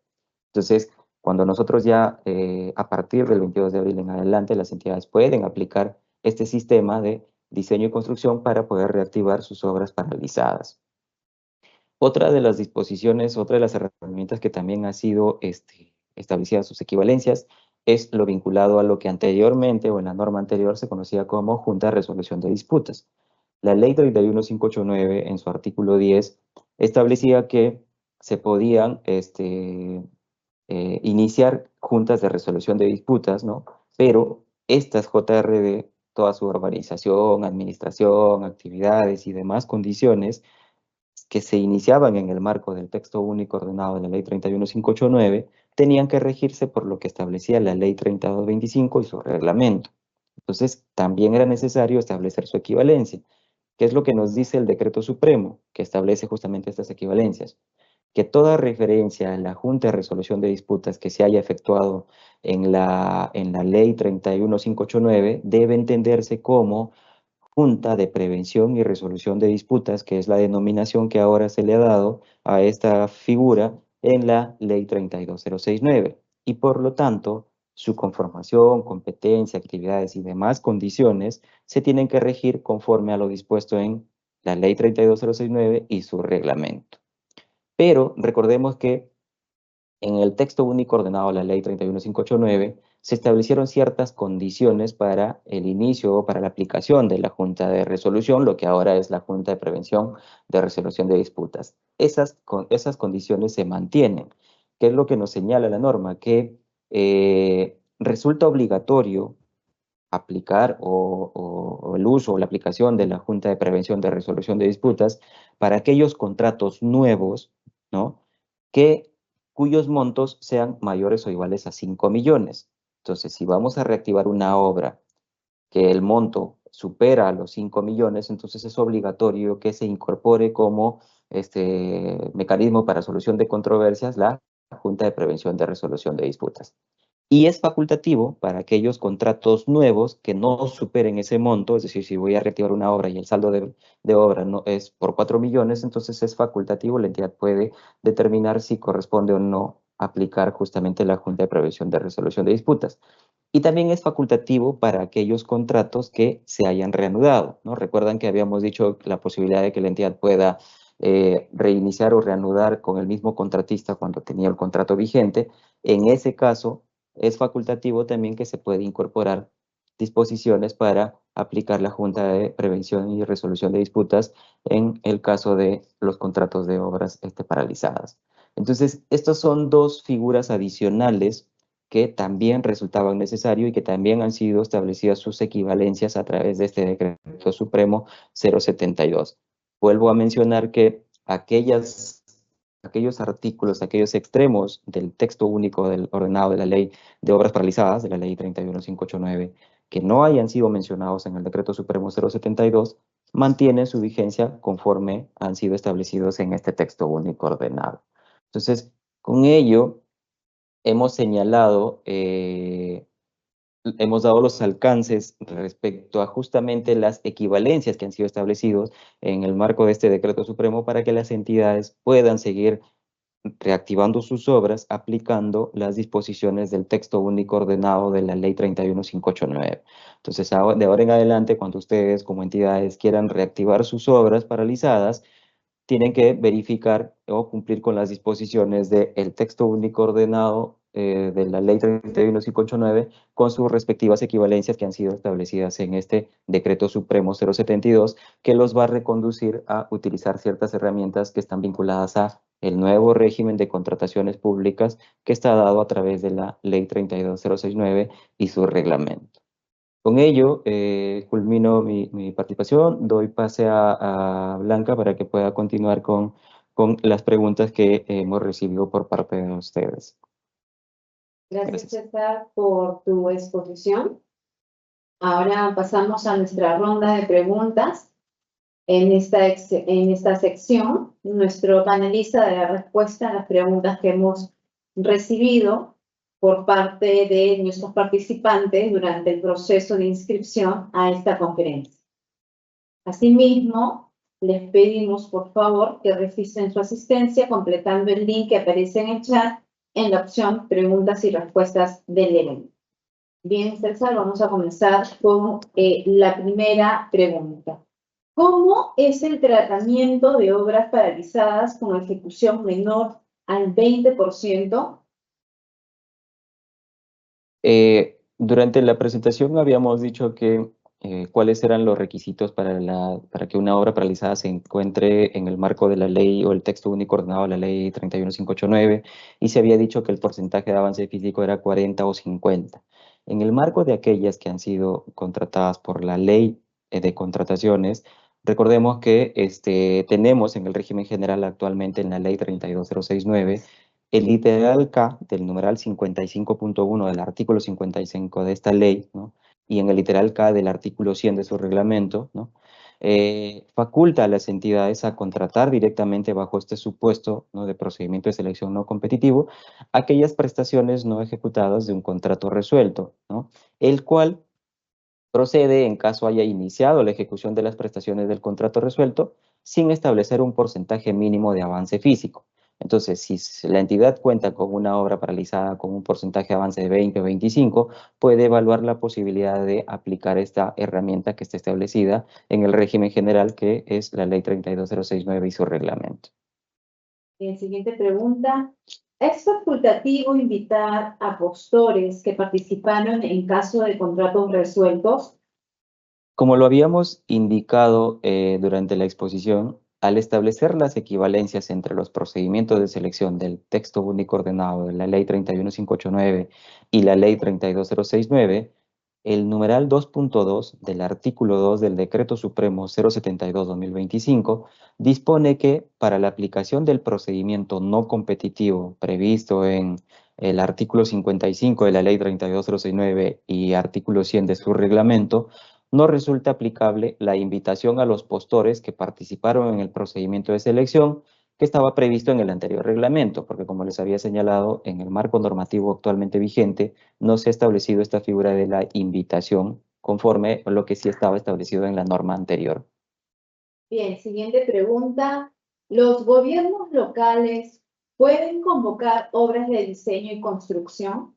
Entonces, cuando nosotros ya, a partir del 22 de abril en adelante, las entidades pueden aplicar este sistema de diseño y construcción para poder reactivar sus obras paralizadas. Otra de las disposiciones, otra de las herramientas que también ha sido establecidas sus equivalencias es lo vinculado a lo que anteriormente o en la norma anterior se conocía como Junta de Resolución de Disputas. La ley 31589 en su artículo 10 establecía que se podían iniciar juntas de resolución de disputas, ¿no? Pero estas JRD, toda su organización, administración, actividades y demás condiciones que se iniciaban en el marco del texto único ordenado de la ley 31589, tenían que regirse por lo que establecía la ley 3225 y su reglamento. Entonces, también era necesario establecer su equivalencia. ¿Qué es lo que nos dice el decreto supremo que establece justamente estas equivalencias? Que toda referencia a la Junta de Resolución de Disputas que se haya efectuado en la ley 31589 debe entenderse como Junta de Prevención y Resolución de Disputas, que es la denominación que ahora se le ha dado a esta figura en la ley 32069. Y por lo tanto, su conformación, competencia, actividades y demás condiciones se tienen que regir conforme a lo dispuesto en la ley 32069 y su reglamento. Pero recordemos que en el texto único ordenado de la ley 31589 se establecieron ciertas condiciones para el inicio o para la aplicación de la Junta de Resolución, lo que ahora es la Junta de Prevención de Resolución de Disputas. Esas condiciones se mantienen. ¿Qué es lo que nos señala la norma? Que resulta obligatorio aplicar o el uso o la aplicación de la Junta de Prevención de Resolución de Disputas para aquellos contratos nuevos, ¿no? Cuyos montos sean mayores o iguales a 5 millones. Entonces, si vamos a reactivar una obra que el monto supera a los 5 millones, entonces es obligatorio que se incorpore como mecanismo para solución de controversias la Junta de Prevención de Resolución de Disputas. Y es facultativo para aquellos contratos nuevos que no superen ese monto, es decir, si voy a reactivar una obra y el saldo de obra no es por 4 millones, entonces es facultativo, la entidad puede determinar si corresponde o no aplicar justamente la Junta de Prevención de Resolución de Disputas. Y también es facultativo para aquellos contratos que se hayan reanudado, ¿no? Recuerdan que habíamos dicho la posibilidad de que la entidad pueda reiniciar o reanudar con el mismo contratista cuando tenía el contrato vigente. En ese caso, es facultativo también que se puede incorporar disposiciones para aplicar la Junta de Prevención y Resolución de Disputas en el caso de los contratos de obras paralizadas. Entonces, estas son dos figuras adicionales que también resultaban necesarios y que también han sido establecidas sus equivalencias a través de este Decreto Supremo 072. Vuelvo a mencionar que aquellos artículos, aquellos extremos del texto único del ordenado de la ley de obras paralizadas, de la ley 31589, que no hayan sido mencionados en el Decreto Supremo 072, mantienen su vigencia conforme han sido establecidos en este texto único ordenado. Entonces, con ello, hemos señalado, hemos dado los alcances respecto a justamente las equivalencias que han sido establecidos en el marco de este Decreto Supremo para que las entidades puedan seguir reactivando sus obras aplicando las disposiciones del texto único ordenado de la ley 31589. Entonces, de ahora en adelante, cuando ustedes como entidades quieran reactivar sus obras paralizadas, tienen que verificar o cumplir con las disposiciones del texto único ordenado de la ley 31589 con sus respectivas equivalencias que han sido establecidas en este Decreto Supremo 072, que los va a reconducir a utilizar ciertas herramientas que están vinculadas a el nuevo régimen de contrataciones públicas que está dado a través de la ley 32069 y su reglamento. Con ello, culmino mi participación, doy pase a Blanca para que pueda continuar con las preguntas que hemos recibido por parte de ustedes. Gracias, César, por tu exposición. Ahora pasamos a nuestra ronda de preguntas. En esta sección, nuestro panelista dará respuesta a las preguntas que hemos recibido por parte de nuestros participantes durante el proceso de inscripción a esta conferencia. Asimismo, les pedimos, por favor, que registren su asistencia completando el link que aparece en el chat en la opción Preguntas y Respuestas del evento. Bien, César, vamos a comenzar con la primera pregunta. ¿Cómo es el tratamiento de obras paralizadas con ejecución menor al 20%? Durante la presentación habíamos dicho que cuáles eran los requisitos para que una obra paralizada se encuentre en el marco de la ley o el texto único ordenado de la ley 31589 y se había dicho que el porcentaje de avance físico era 40 o 50. En el marco de aquellas que han sido contratadas por la ley de contrataciones, recordemos que tenemos en el régimen general actualmente en la ley 32069 el literal K del numeral 55.1 del artículo 55 de esta ley, ¿no? Y en el literal K del artículo 100 de su reglamento, ¿no? Faculta a las entidades a contratar directamente bajo este supuesto, ¿no?, de procedimiento de selección no competitivo aquellas prestaciones no ejecutadas de un contrato resuelto, ¿no?, el cual procede en caso haya iniciado la ejecución de las prestaciones del contrato resuelto sin establecer un porcentaje mínimo de avance físico. Entonces, si la entidad cuenta con una obra paralizada con un porcentaje de avance de 20 o 25, puede evaluar la posibilidad de aplicar esta herramienta que está establecida en el régimen general, que es la ley 32069 y su reglamento. Siguiente pregunta. ¿Es facultativo invitar a postores que participaron en caso de contratos resueltos? Como lo habíamos indicado durante la exposición, al establecer las equivalencias entre los procedimientos de selección del texto único ordenado de la Ley 31589 y la Ley 32069, el numeral 2.2 del artículo 2 del Decreto Supremo 072-2025 dispone que para la aplicación del procedimiento no competitivo previsto en el artículo 55 de la Ley 32069 y artículo 100 de su reglamento, no resulta aplicable la invitación a los postores que participaron en el procedimiento de selección que estaba previsto en el anterior reglamento, porque como les había señalado, en el marco normativo actualmente vigente no se ha establecido esta figura de la invitación conforme a lo que sí estaba establecido en la norma anterior. Bien, siguiente pregunta. ¿Los gobiernos locales pueden convocar obras de diseño y construcción?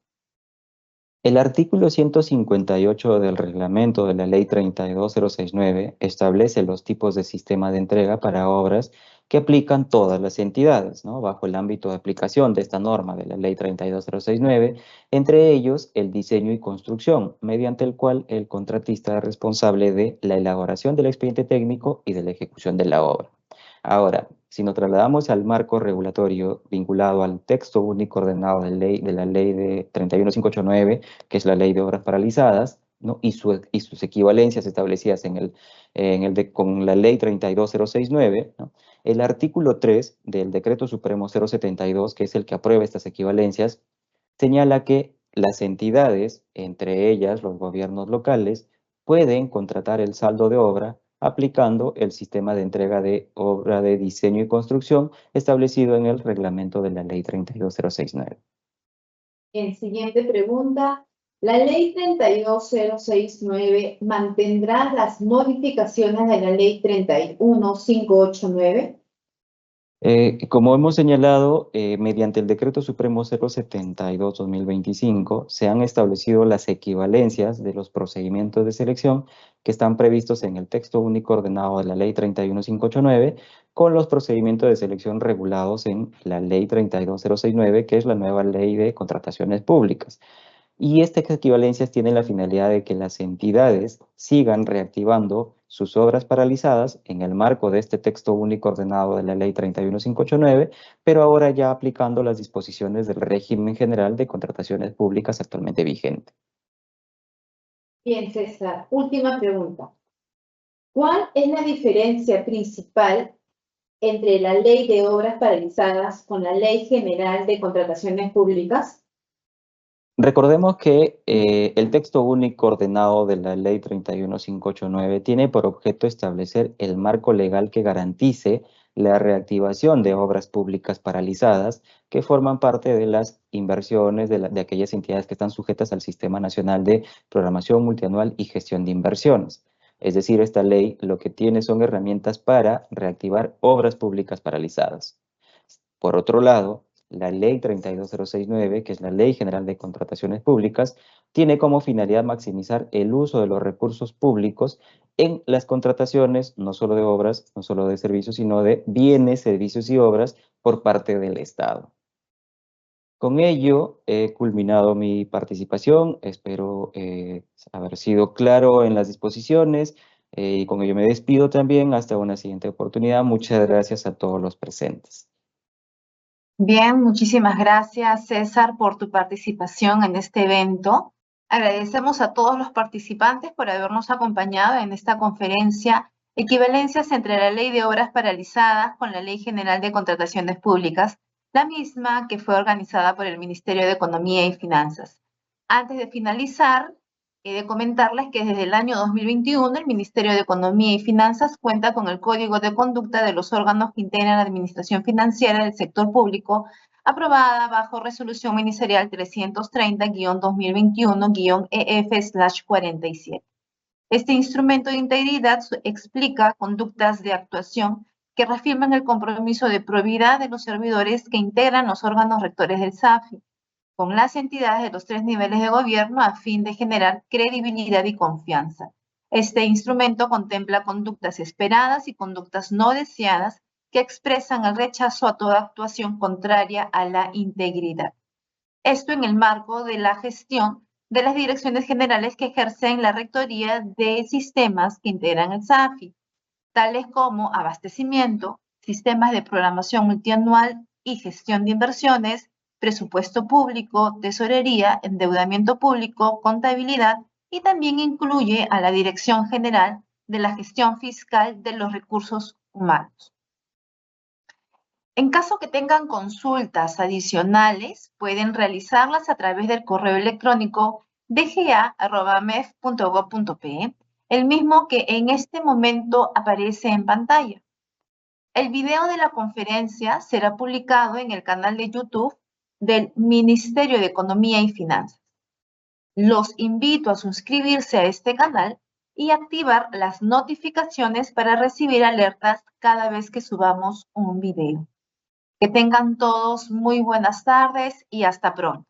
El artículo 158 del reglamento de la Ley 32069 establece los tipos de sistema de entrega para obras que aplican todas las entidades, ¿no? Bajo el ámbito de aplicación de esta norma de la Ley 32069, entre ellos el diseño y construcción, mediante el cual el contratista es responsable de la elaboración del expediente técnico y de la ejecución de la obra. Ahora, si nos trasladamos al marco regulatorio vinculado al texto único ordenado de la ley de 31589, que es la ley de obras paralizadas, ¿no? y sus equivalencias establecidas con la ley 32069, ¿no? El artículo 3 del Decreto Supremo 072, que es el que aprueba estas equivalencias, señala que las entidades, entre ellas los gobiernos locales, pueden contratar el saldo de obra aplicando el sistema de entrega de obra de diseño y construcción establecido en el reglamento de la Ley 32069. En siguiente pregunta. ¿La Ley 32069 mantendrá las modificaciones de la Ley 31589? Como hemos señalado, mediante el Decreto Supremo 072-2025 se han establecido las equivalencias de los procedimientos de selección que están previstos en el texto único ordenado de la Ley 31589 con los procedimientos de selección regulados en la Ley 32069, que es la nueva Ley de Contrataciones Públicas. Y estas equivalencias tienen la finalidad de que las entidades sigan reactivando sus obras paralizadas en el marco de este texto único ordenado de la Ley 31589, pero ahora ya aplicando las disposiciones del régimen general de contrataciones públicas actualmente vigente. Bien, César. Última pregunta. ¿Cuál es la diferencia principal entre la Ley de Obras Paralizadas con la Ley General de Contrataciones Públicas? Recordemos que el texto único ordenado de la Ley 31589 tiene por objeto establecer el marco legal que garantice la reactivación de obras públicas paralizadas que forman parte de las inversiones de aquellas entidades que están sujetas al Sistema Nacional de Programación Multianual y Gestión de Inversiones. Es decir, esta ley lo que tiene son herramientas para reactivar obras públicas paralizadas. Por otro lado, la Ley 32069, que es la Ley General de Contrataciones Públicas, tiene como finalidad maximizar el uso de los recursos públicos en las contrataciones, no solo de obras, no solo de servicios, sino de bienes, servicios y obras por parte del Estado. Con ello he culminado mi participación, espero haber sido claro en las disposiciones y con ello me despido también hasta una siguiente oportunidad. Muchas gracias a todos los presentes. Bien, muchísimas gracias, César, por tu participación en este evento. Agradecemos a todos los participantes por habernos acompañado en esta conferencia Equivalencias entre la Ley de Obras Paralizadas con la Ley General de Contrataciones Públicas, la misma que fue organizada por el Ministerio de Economía y Finanzas. Antes de finalizar, he de comentarles que desde el año 2021 el Ministerio de Economía y Finanzas cuenta con el Código de Conducta de los órganos que integran la Administración Financiera del Sector Público, aprobada bajo Resolución Ministerial 330-2021-EF/47. Este instrumento de integridad explica conductas de actuación que reafirman el compromiso de probidad de los servidores que integran los órganos rectores del SAFI con las entidades de los 3 niveles de gobierno a fin de generar credibilidad y confianza. Este instrumento contempla conductas esperadas y conductas no deseadas que expresan el rechazo a toda actuación contraria a la integridad. Esto en el marco de la gestión de las direcciones generales que ejercen la rectoría de sistemas que integran el SAFI, tales como abastecimiento, sistemas de programación multianual y gestión de inversiones, presupuesto público, tesorería, endeudamiento público, contabilidad, y también incluye a la Dirección General de la Gestión Fiscal de los Recursos Humanos. En caso que tengan consultas adicionales, pueden realizarlas a través del correo electrónico dga@mef.gov.pe, el mismo que en este momento aparece en pantalla. El video de la conferencia será publicado en el canal de YouTube del Ministerio de Economía y Finanzas. Los invito a suscribirse a este canal y activar las notificaciones para recibir alertas cada vez que subamos un video. Que tengan todos muy buenas tardes y hasta pronto.